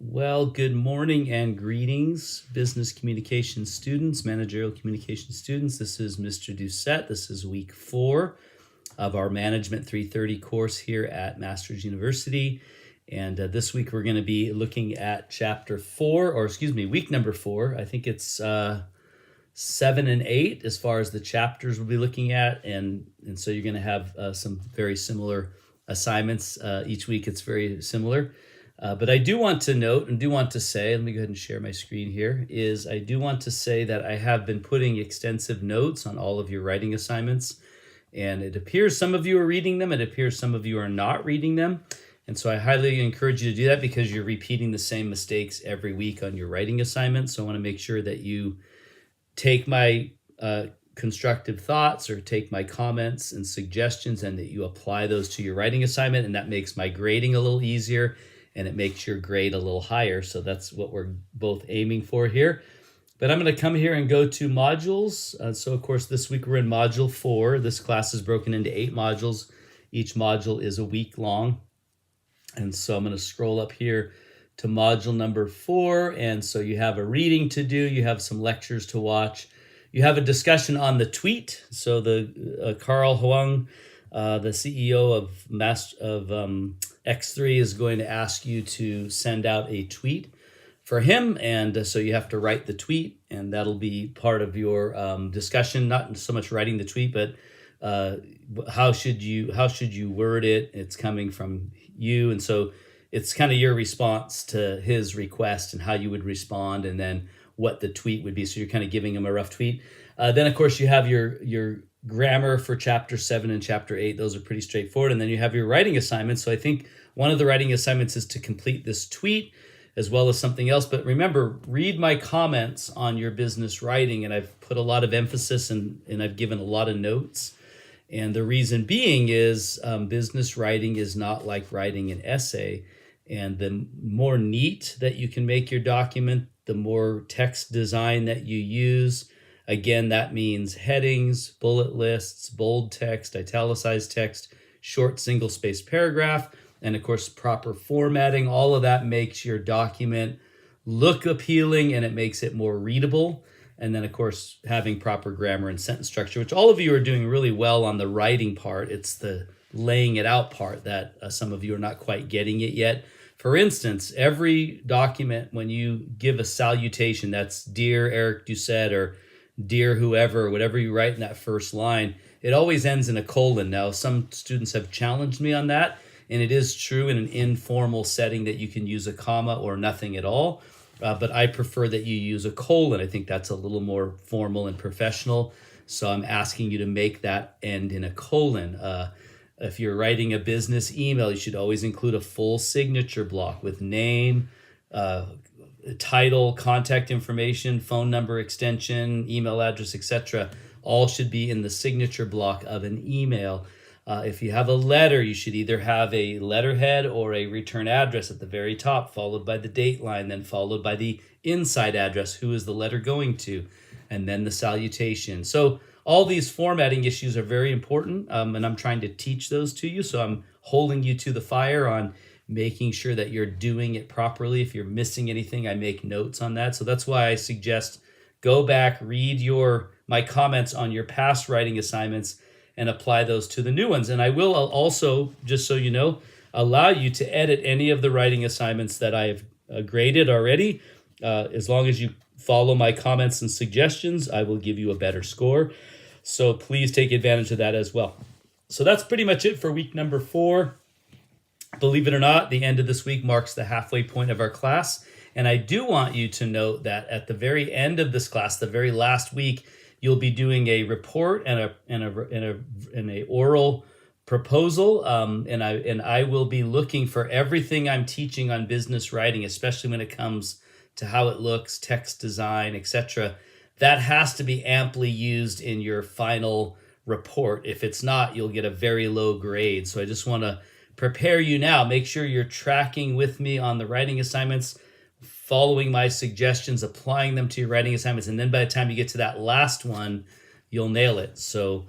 Well, good morning and greetings, business communication students, managerial communication students. This is Mr. Doucette. This is week 4 of our Management 330 course here at Masters University. And this week we're going to be looking at week number 4. I think it's 7 and 8 as far as the chapters we'll be looking at. And so you're going to have some very similar assignments each week. It's very similar. But I do want to note and do want to say, let me go ahead and share my screen here, is I do want to say that I have been putting extensive notes on all of your writing assignments. And it appears some of you are reading them. It appears some of you are not reading them. And so I highly encourage you to do that because you're repeating the same mistakes every week on your writing assignments. So I want to make sure that you take my constructive thoughts or take my comments and suggestions and that you apply those to your writing assignment. And that makes my grading a little easier and it makes your grade a little higher. So that's what we're both aiming for here. But I'm going to come here and go to modules. So of course, this week we're in module 4. This class is broken into 8 modules. Each module is a week long. And so I'm going to scroll up here to module number 4. And so you have a reading to do. You have some lectures to watch. You have a discussion on the tweet. So the Carl Huang, the CEO of X3 is going to ask you to send out a tweet for him. And so you have to write the tweet and that'll be part of your discussion, not so much writing the tweet, but how should you word it? It's coming from you. And so it's kind of your response to his request and how you would respond and then what the tweet would be. So you're kind of giving him a rough tweet. Then of course you have your grammar for chapter 7 and chapter 8. Those are pretty straightforward. And then you have your writing assignments. So I think one of the writing assignments is to complete this tweet as well as something else. But remember, read my comments on your business writing. And I've put a lot of emphasis and I've given a lot of notes. And the reason being is business writing is not like writing an essay. And the more neat that you can make your document, the more text design that you use. Again, that means headings, bullet lists, bold text, italicized text, short single-spaced paragraph, and of course, proper formatting. All of that makes your document look appealing and it makes it more readable. And then, of course, having proper grammar and sentence structure, which all of you are doing really well on the writing part. It's the laying it out part that some of you are not quite getting it yet. For instance, every document, when you give a salutation, that's Dear Eric Doucette or Dear whoever, whatever you write in that first line, it always ends in a colon. Now, some students have challenged me on that, and it is true in an informal setting that you can use a comma or nothing at all, but I prefer that you use a colon. I think that's a little more formal and professional, so I'm asking you to make that end in a colon. If you're writing a business email, you should always include a full signature block with name, title, contact information, phone number, extension, email address, etc. All should be in the signature block of an email. If you have a letter, you should either have a letterhead or a return address at the very top, followed by the date line, then followed by the inside address, who is the letter going to, and then the salutation. So all these formatting issues are very important, and I'm trying to teach those to you. So I'm holding you to the fire on making sure that you're doing it properly. If you're missing anything, I make notes on that. So that's why I suggest go back, read my comments on your past writing assignments and apply those to the new ones. And I will also, just so you know, allow you to edit any of the writing assignments that I've graded already. As long as you follow my comments and suggestions, I will give you a better score. So please take advantage of that as well. So that's pretty much it for week number 4. Believe it or not, the end of this week marks the halfway point of our class. And I do want you to note that at the very end of this class, the very last week, you'll be doing a report and a oral proposal. And I will be looking for everything I'm teaching on business writing, especially when it comes to how it looks, text design, etc. That has to be amply used in your final report. If it's not, you'll get a very low grade. So I just want to prepare you now. Make sure you're tracking with me on the writing assignments, following my suggestions, applying them to your writing assignments. And then by the time you get to that last one, you'll nail it. So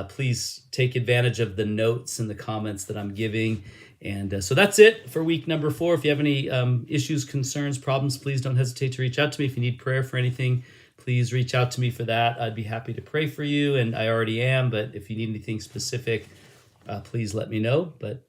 please take advantage of the notes and the comments that I'm giving. And so that's it for week number 4. If you have any issues, concerns, problems, please don't hesitate to reach out to me. If you need prayer for anything, please reach out to me for that. I'd be happy to pray for you, and I already am. But if you need anything specific, please let me know. But